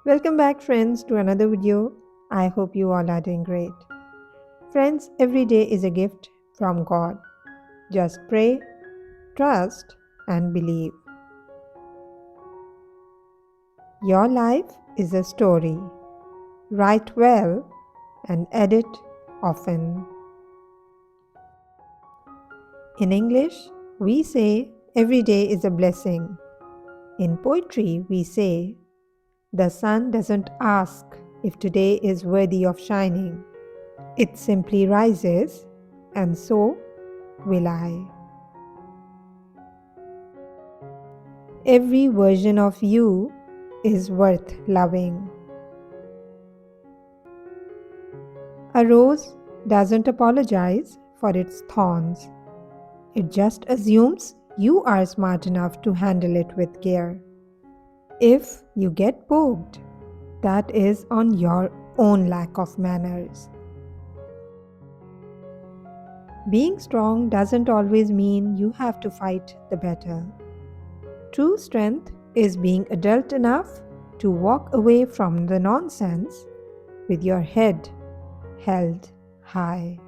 Welcome back, friends, to another video. I hope you all are doing great. Friends, every day is a gift from God. Just pray, trust, and believe. Your life is a story. Write well and edit often. In English, we say every day is a blessing. In poetry, we say the sun doesn't ask if today is worthy of shining. It simply rises, and so will I. Every version of you is worth loving. A rose doesn't apologize for its thorns. It just assumes you are smart enough to handle it with care. If you get poked, that is on your own lack of manners. Being strong doesn't always mean you have to fight the battle. True strength is being adult enough to walk away from the nonsense with your head held high.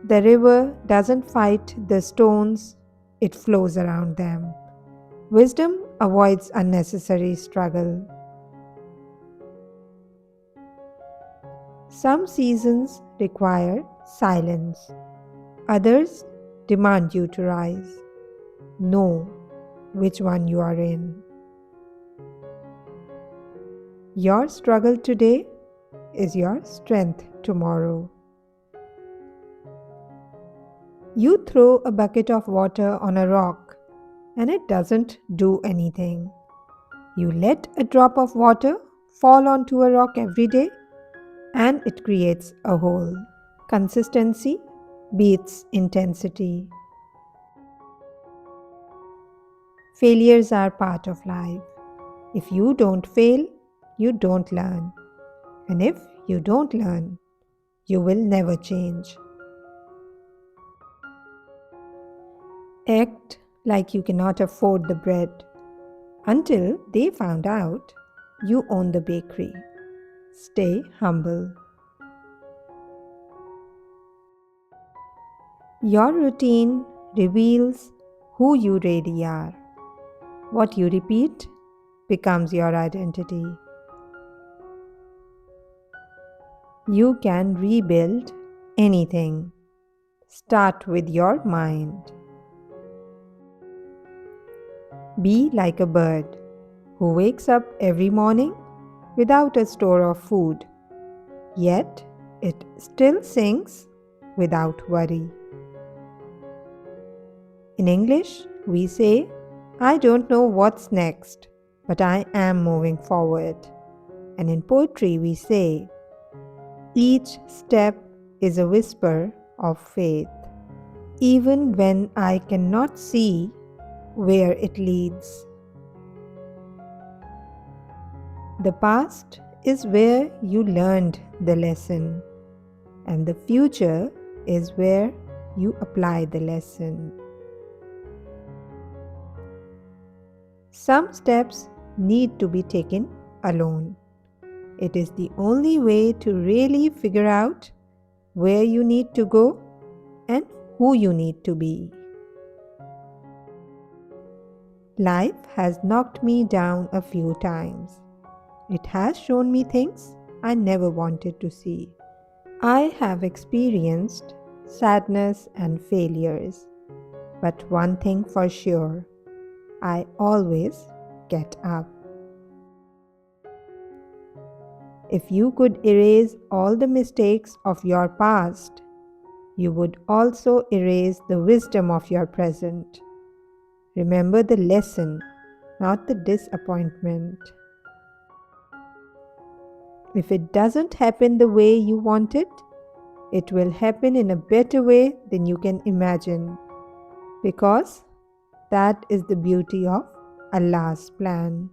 The river doesn't fight the stones, it flows around them. Wisdom avoids unnecessary struggle. Some seasons require silence, others demand you to rise. Know which one you are in. Your struggle today is your strength tomorrow. You throw a bucket of water on a rock and it doesn't do anything. You let a drop of water fall onto a rock every day and it creates a hole. Consistency beats intensity. Failures are part of life. If you don't fail, you don't learn. And if you don't learn, you will never change. Act like you cannot afford the bread until they found out you own the bakery. Stay humble. Your routine reveals who you really are. What you repeat becomes your identity. You can rebuild anything. Start with your mind. Be like a bird who wakes up every morning without a store of food, yet it still sings without worry. In English, we say, I don't know what's next, but I am moving forward. And in poetry, we say, each step is a whisper of faith, even when I cannot see where it leads. The past is where you learned the lesson, and the future is where you apply the lesson. Some steps need to be taken alone. It is the only way to really figure out where you need to go and who you need to be. Life has knocked me down a few times. It has shown me things I never wanted to see. I have experienced sadness and failures, but one thing for sure, I always get up. If you could erase all the mistakes of your past, you would also erase the wisdom of your present. Remember the lesson, not the disappointment. If it doesn't happen the way you want it will happen in a better way than you can imagine, because that is the beauty of Allah's plan.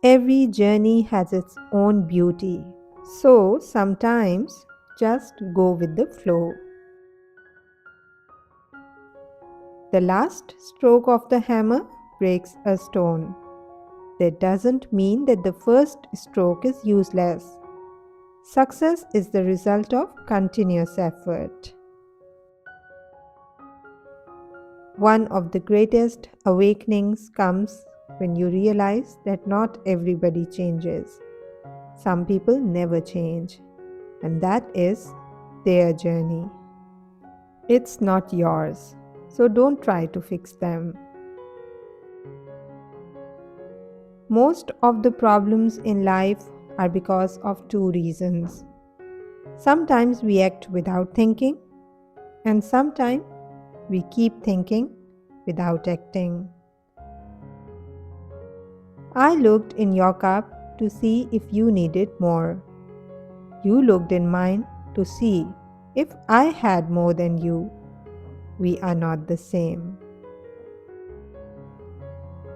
Every journey has its own beauty, so sometimes just go with the flow. The last stroke of the hammer breaks a stone. That doesn't mean that the first stroke is useless. Success is the result of continuous effort. One of the greatest awakenings comes when you realize that not everybody changes. Some people never change, and that is their journey. It's not yours, so don't try to fix them. Most of the problems in life are because of two reasons. Sometimes we act without thinking, and sometimes we keep thinking without acting. I looked in your cup to see if you needed more. You looked in mine to see if I had more than you. We are not the same.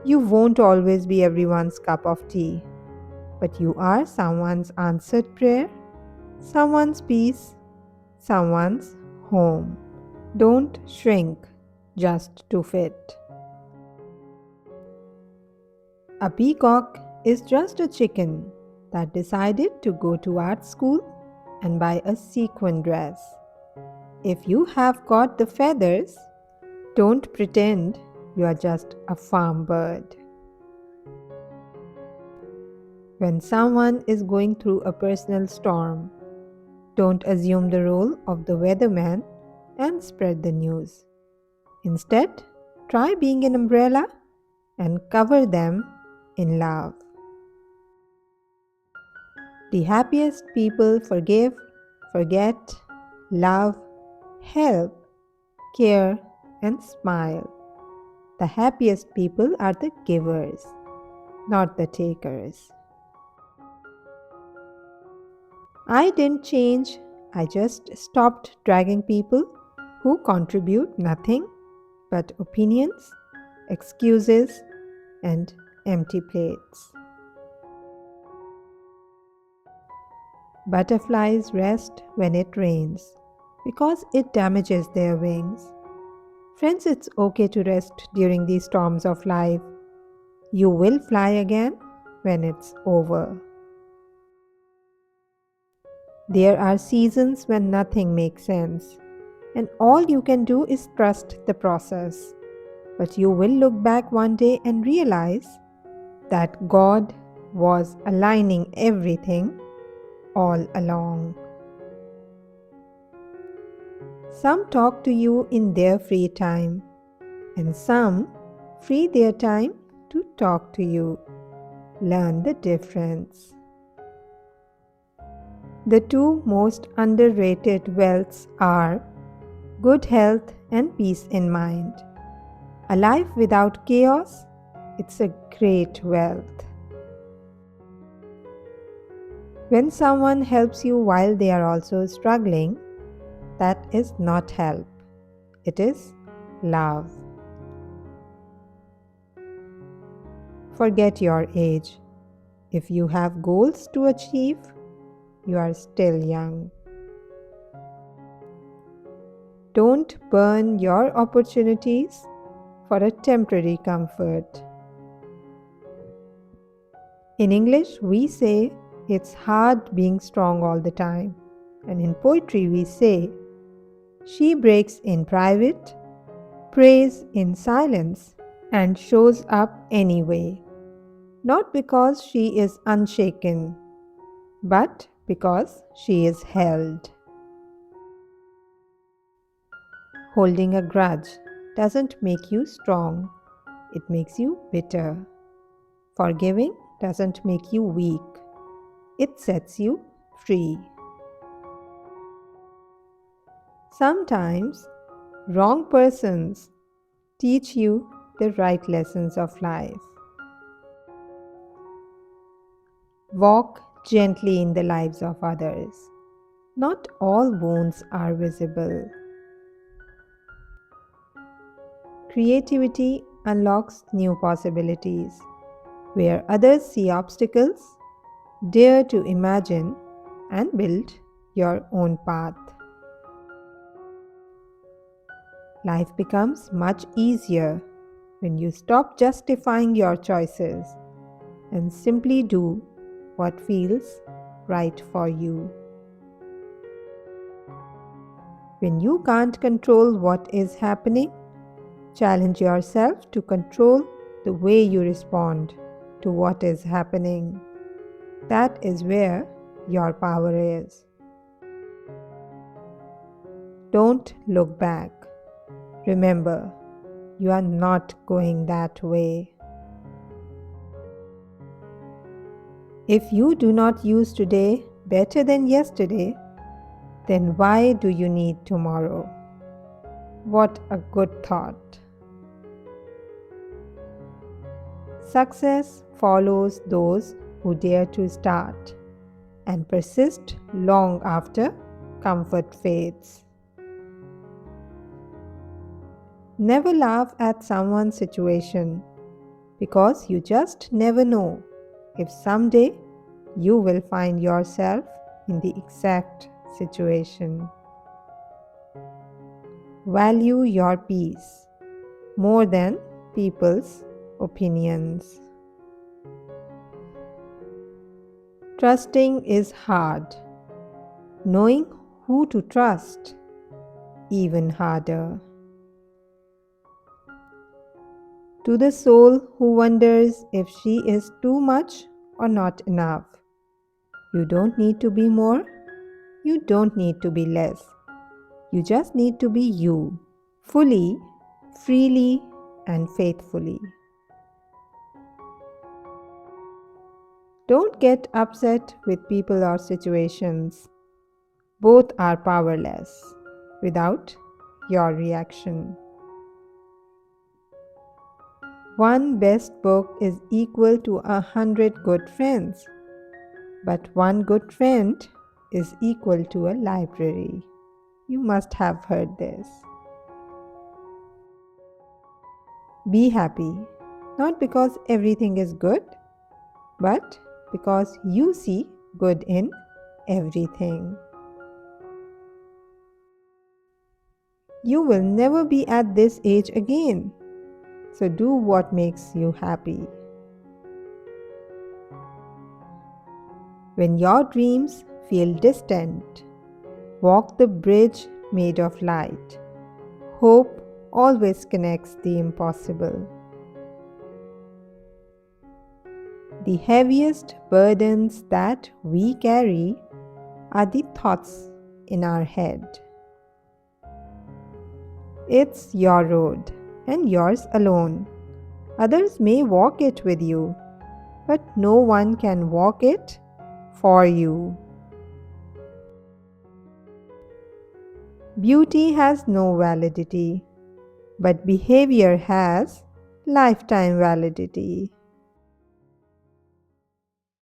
You won't always be everyone's cup of tea, but you are someone's answered prayer, someone's peace, someone's home. Don't shrink just to fit. A peacock is just a chicken that decided to go to art school and buy a sequin dress. If you have got the feathers, don't pretend you are just a farm bird. When someone is going through a personal storm, don't assume the role of the weatherman and spread the news. Instead, try being an umbrella and cover them in love. The happiest people forgive, forget, love, help, care, and smile. The happiest people are the givers, not the takers. I didn't change, I just stopped dragging people who contribute nothing but opinions, excuses, and empty plates. Butterflies rest when it rains because it damages their wings. Friends, it's okay to rest during these storms of life. You will fly again when it's over. There are seasons when nothing makes sense, and all you can do is trust the process. But you will look back one day and realize that God was aligning everything all along. Some talk to you in their free time, and some free their time to talk to you. Learn the difference. The two most underrated wealths are good health and peace in mind. A life without chaos, it's a great wealth. When someone helps you while they are also struggling, that is not help, it is love. Forget your age. If you have goals to achieve, you are still young. Don't burn your opportunities for a temporary comfort. In English, we say it's hard being strong all the time. And in poetry, we say, she breaks in private, prays in silence, and shows up anyway. Not because she is unshaken, but because she is held. Holding a grudge doesn't make you strong, it makes you bitter. Forgiving doesn't make you weak, it sets you free. Sometimes wrong persons teach you the right lessons of life. Walk gently in the lives of others. Not all wounds are visible. Creativity unlocks new possibilities. Where others see obstacles, dare to imagine and build your own path. Life becomes much easier when you stop justifying your choices and simply do what feels right for you. When you can't control what is happening, challenge yourself to control the way you respond to what is happening. That is where your power is. Don't look back. Remember, you are not going that way. If you do not use today better than yesterday, then why do you need tomorrow? What a good thought. Success follows those who dare to start and persist long after comfort fades. Never laugh at someone's situation because you just never know if someday you will find yourself in the exact situation. Value your peace more than people's opinions. Trusting is hard. Knowing who to trust, even harder. To the soul who wonders if she is too much or not enough, you don't need to be more, you don't need to be less. You just need to be you, fully, freely, and faithfully. Don't get upset with people or situations. Both are powerless without your reaction. One best book is equal to 100 good friends, but one good friend is equal to a library. You must have heard this. Be happy, not because everything is good, but because you see good in everything. You will never be at this age again, so do what makes you happy. When your dreams feel distant, walk the bridge made of light. Hope always connects the impossible. The heaviest burdens that we carry are the thoughts in our head. It's your road and yours alone. Others may walk it with you, but no one can walk it for you. Beauty has no validity, but behavior has lifetime validity.